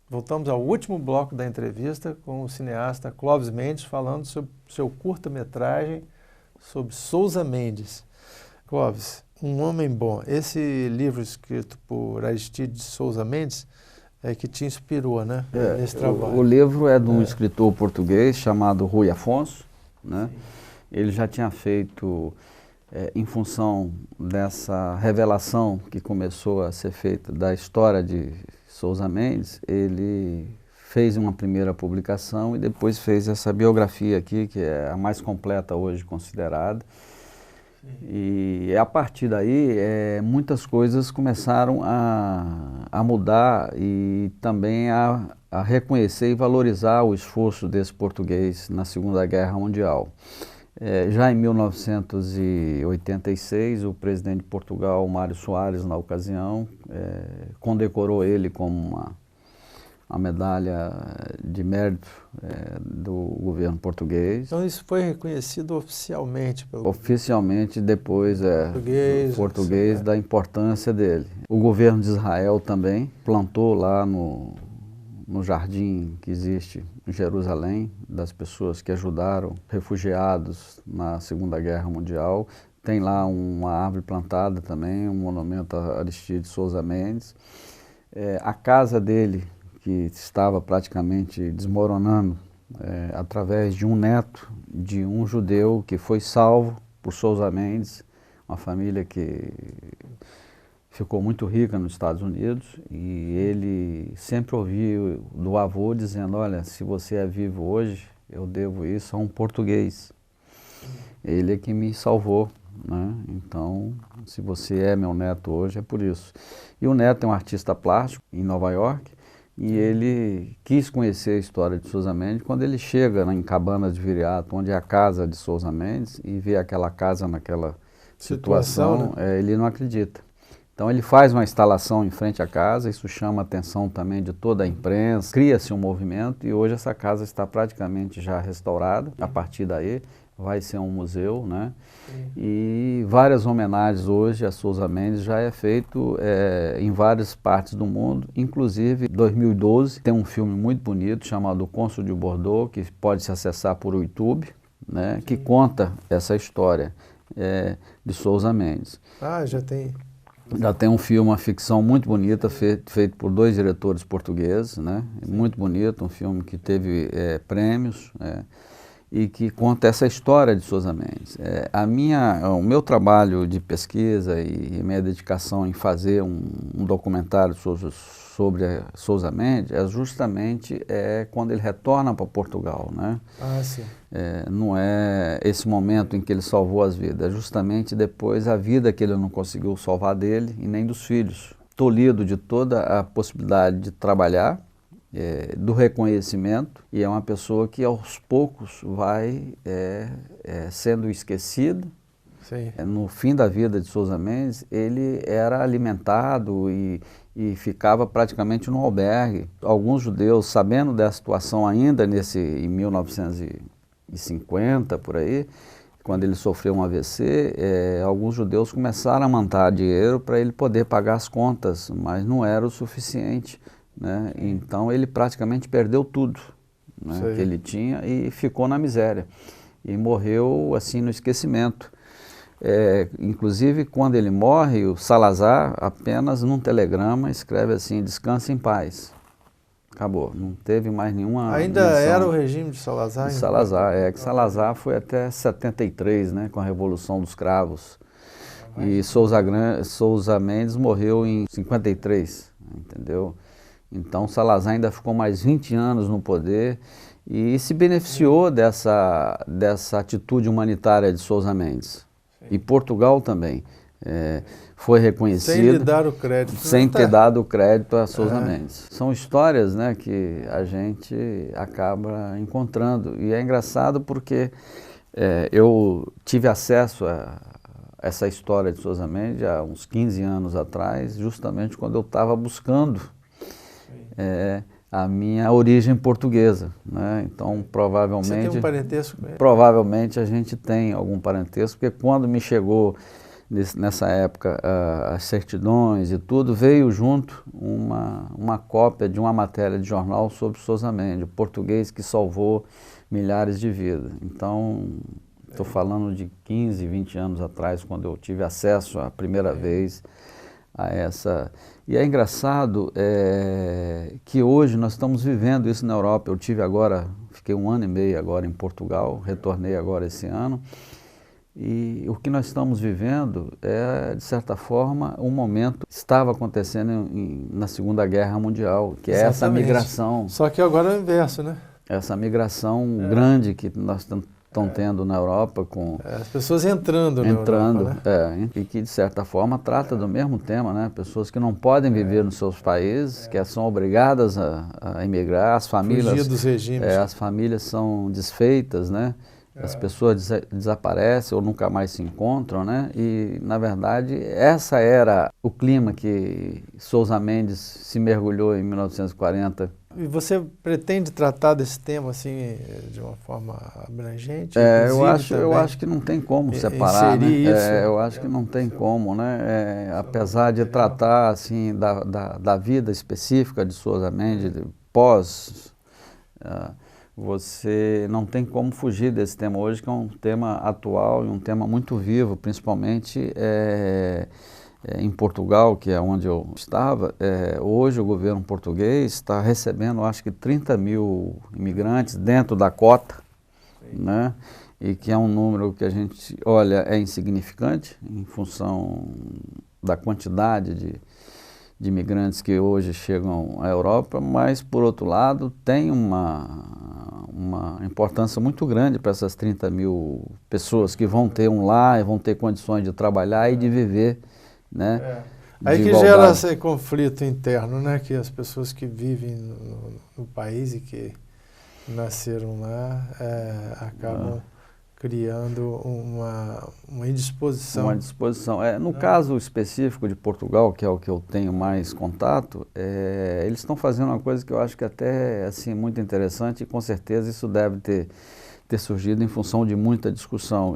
Voltamos ao último bloco da entrevista com o cineasta Clóvis Mendes, falando sobre seu curta-metragem sobre Sousa Mendes. Clóvis, Um Homem Bom. Esse livro escrito por Aristides Sousa Mendes é que te inspirou, né, nesse trabalho. O livro é de um escritor português chamado Rui Afonso, né? Ele já tinha feito, em função dessa revelação que começou a ser feita da história de Sousa Mendes, ele fez uma primeira publicação e depois fez essa biografia aqui, que é a mais completa hoje considerada. E a partir daí, muitas coisas começaram a mudar e também a reconhecer e valorizar o esforço desse português na Segunda Guerra Mundial. Já em 1986, o presidente de Portugal, Mário Soares, na ocasião, condecorou ele com uma medalha de mérito do governo português. Então isso foi reconhecido oficialmente pelo Oficialmente depois português da importância dele. O governo de Israel também plantou lá no jardim que existe em Jerusalém, das pessoas que ajudaram refugiados na Segunda Guerra Mundial. Tem lá uma árvore plantada também, um monumento a Aristides Sousa Mendes. A casa dele, que estava praticamente desmoronando, através de um neto de um judeu que foi salvo por Sousa Mendes, uma família que ficou muito rica nos Estados Unidos, e ele sempre ouviu do avô dizendo: olha, se você é vivo hoje, eu devo isso a um português. Ele é que me salvou, né? Então, se você é meu neto hoje, é por isso. E o neto é um artista plástico em Nova York, e ele quis conhecer a história de Sousa Mendes. Quando ele chega em Cabanas de Viriato, onde é a casa de Sousa Mendes, e vê aquela casa naquela situação, né? Ele não acredita. Então ele faz uma instalação em frente à casa, isso chama a atenção também de toda a imprensa, cria-se um movimento e hoje essa casa está praticamente já restaurada. A partir daí vai ser um museu, né? E várias homenagens hoje a Sousa Mendes já é feito em várias partes do mundo, inclusive em 2012 tem um filme muito bonito chamado O Cônsul de Bordeaux, que pode se acessar por YouTube, né? Que conta essa história de Sousa Mendes. Ah, já tem. Já tem um filme, uma ficção muito bonita, feito por 2 diretores portugueses, né? Muito bonito, um filme que teve prêmios, e que conta essa história de Sousa Mendes. O meu trabalho de pesquisa e minha dedicação em fazer um documentário sobre Sousa Mendes é justamente quando ele retorna para Portugal, né? Ah, sim. Não é esse momento em que ele salvou as vidas, é justamente depois a vida que ele não conseguiu salvar dele e nem dos filhos. Tolhido de toda a possibilidade de trabalhar, do reconhecimento, e é uma pessoa que aos poucos vai sendo esquecida. Sim. No fim da vida de Sousa Mendes, ele era alimentado e ficava praticamente num albergue. Alguns judeus, sabendo dessa situação ainda em 1950, por aí, quando ele sofreu um AVC, alguns judeus começaram a mandar dinheiro para ele poder pagar as contas, mas não era o suficiente, né? Então ele praticamente perdeu tudo, né, que ele tinha e ficou na miséria. E morreu assim no esquecimento. Inclusive, quando ele morre, o Salazar, apenas num telegrama, escreve assim: descanse em paz. Acabou, não teve mais nenhuma Ainda menção. era o regime de Salazar? De Salazar, que Salazar foi até 73, né, com a Revolução dos Cravos. E Sousa Mendes morreu em 53, entendeu? Então Salazar ainda ficou mais 20 anos no poder e se beneficiou dessa atitude humanitária de Sousa Mendes. E Portugal também foi reconhecido. Sem lhe dar o crédito. Sem ter dado o crédito a Sousa Mendes. São histórias, né, que a gente acaba encontrando. E é engraçado porque eu tive acesso a essa história de Sousa Mendes há uns 15 anos atrás, justamente quando eu estava buscando a minha origem portuguesa, né? Então, provavelmente... Você tem um parentesco com ele? Provavelmente a gente tem algum parentesco, porque quando me chegou, nessa época, as certidões e tudo, veio junto uma cópia de uma matéria de jornal sobre Sousa Mendes, o português que salvou milhares de vidas. Então, estou falando de 15, 20 anos atrás, quando eu tive acesso a primeira vez a essa... E é engraçado que hoje nós estamos vivendo isso na Europa. Eu tive agora, fiquei 1 ano e meio agora em Portugal, retornei agora esse ano, e o que nós estamos vivendo é, de certa forma, um momento que estava acontecendo na Segunda Guerra Mundial, que é essa migração. Só que agora é o inverso, né? Essa migração grande que nós estamos tendo na Europa, com as pessoas entrando na Europa, né? E que de certa forma trata do mesmo tema, né? Pessoas que não podem viver nos seus países, que são obrigadas a emigrar, as famílias, fugir dos regimes. As famílias são desfeitas, né? As pessoas desaparecem ou nunca mais se encontram, né? E, na verdade, essa era o clima que Sousa Mendes se mergulhou em 1940. E você pretende tratar desse tema assim de uma forma abrangente? Eu acho que não tem como separar, né? Eu acho que não tem como, né? Apesar de tratar assim da vida específica de Sousa Mendes pós, você não tem como fugir desse tema hoje, que é um tema atual e um tema muito vivo, principalmente em Portugal, que é onde eu estava. Hoje o governo português está recebendo, acho que 30 mil imigrantes dentro da cota, né? E que é um número que a gente olha é insignificante em função da quantidade de imigrantes que hoje chegam à Europa, mas, por outro lado, tem uma importância muito grande para essas 30 mil pessoas que vão ter um lar, vão ter condições de trabalhar e de viver, né? Aí que gera esse conflito interno, né? Que as pessoas que vivem no país e que nasceram lá acabam criando uma indisposição. Uma disposição. No caso específico de Portugal, que é o que eu tenho mais contato, eles estão fazendo uma coisa que eu acho que até assim, muito interessante, e com certeza isso deve ter surgido em função de muita discussão.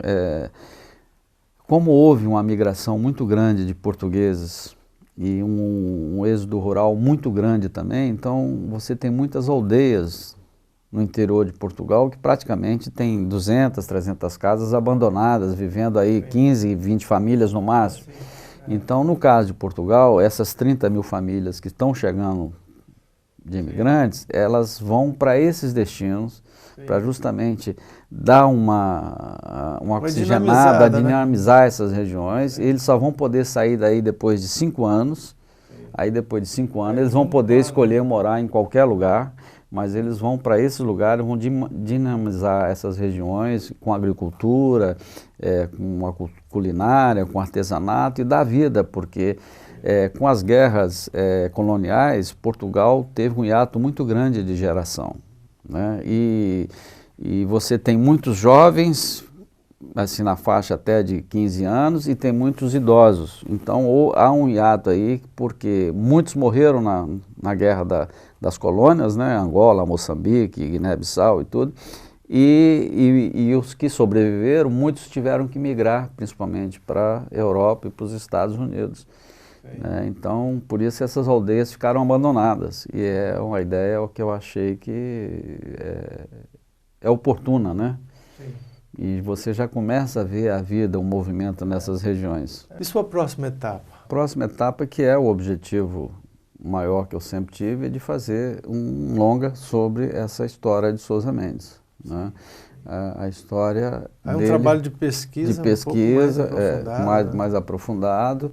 Como houve uma migração muito grande de portugueses e um êxodo rural muito grande também, então você tem muitas aldeias no interior de Portugal, que praticamente tem 200, 300 casas abandonadas, vivendo aí 15, 20 famílias no máximo. Então, no caso de Portugal, essas 30 mil famílias que estão chegando de imigrantes, elas vão para esses destinos, para justamente dar uma oxigenada, dinamizar essas regiões. Eles só vão poder sair daí depois de 5 anos. Aí, depois de 5 anos, eles vão poder escolher morar em qualquer lugar, mas eles vão para esses lugares, vão dinamizar essas regiões com agricultura, com a culinária, com artesanato e dar vida, porque com as guerras coloniais, Portugal teve um hiato muito grande de geração, né? E você tem muitos jovens, assim na faixa até de 15 anos, e tem muitos idosos. Então há um hiato aí, porque muitos morreram na guerra das colônias, né? Angola, Moçambique, Guiné-Bissau e tudo. E os que sobreviveram, muitos tiveram que migrar, principalmente para a Europa e para os Estados Unidos. Então, por isso essas aldeias ficaram abandonadas. E é uma ideia que eu achei que é oportuna, né? Sim. E você já começa a ver a vida, o movimento nessas regiões. E sua próxima etapa? Próxima etapa, que é o objetivo maior que eu sempre tive, é de fazer um longa sobre essa história de Sousa Mendes, né? A história dele, um trabalho de pesquisa, mais aprofundado,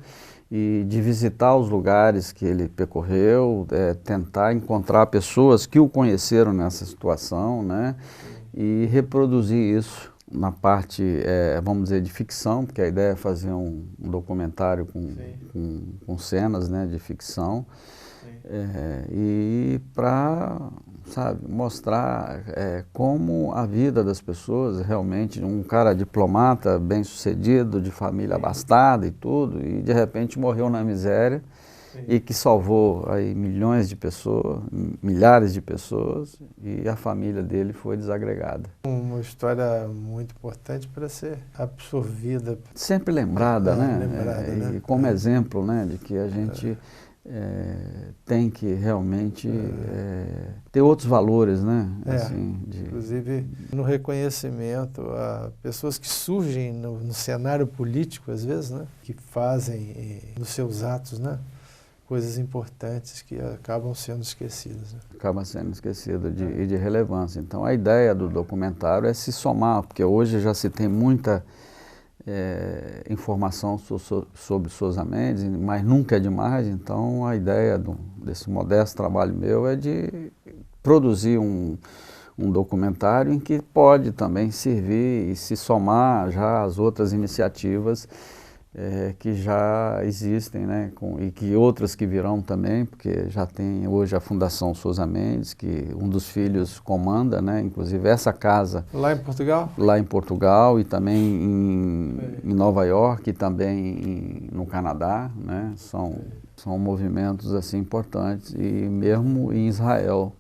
e de visitar os lugares que ele percorreu, tentar encontrar pessoas que o conheceram nessa situação, né? E reproduzir isso na parte, vamos dizer, de ficção, porque a ideia é fazer um documentário com cenas, né, de ficção, e para, sabe, mostrar como a vida das pessoas, realmente, um cara diplomata, bem-sucedido, de família abastada e tudo, e de repente morreu na miséria, e que salvou aí milhões de pessoas, milhares de pessoas, e a família dele foi desagregada. Uma história muito importante para ser absorvida. Sempre lembrada, né? Lembrada, né? E como exemplo, né, de que a gente tem que realmente ter outros valores, né? Assim, inclusive no reconhecimento a pessoas que surgem no cenário político, às vezes, né? Que fazem nos seus atos, né? Coisas importantes que acabam sendo esquecidas. Né? Acaba sendo esquecido e de relevância. Então a ideia do documentário é se somar, porque hoje já se tem muita informação sobre Sousa Mendes, mas nunca é demais. Então a ideia desse modesto trabalho meu é de produzir um documentário em que pode também servir e se somar já às outras iniciativas que já existem, né, e que outras que virão também, porque já tem hoje a Fundação Sousa Mendes, que um dos filhos comanda, né, inclusive essa casa. Lá em Portugal? Lá em Portugal e também em Nova York e também no Canadá, né, são movimentos assim importantes, e mesmo em Israel.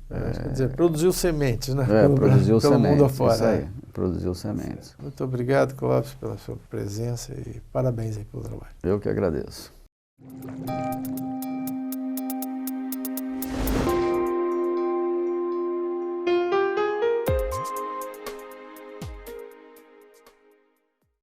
Quer dizer, produziu sementes, né? Produziu pelo sementes, mundo afora. Isso aí, produziu sementes. Muito obrigado, Clóvis, pela sua presença e parabéns aí pelo trabalho. Eu que agradeço.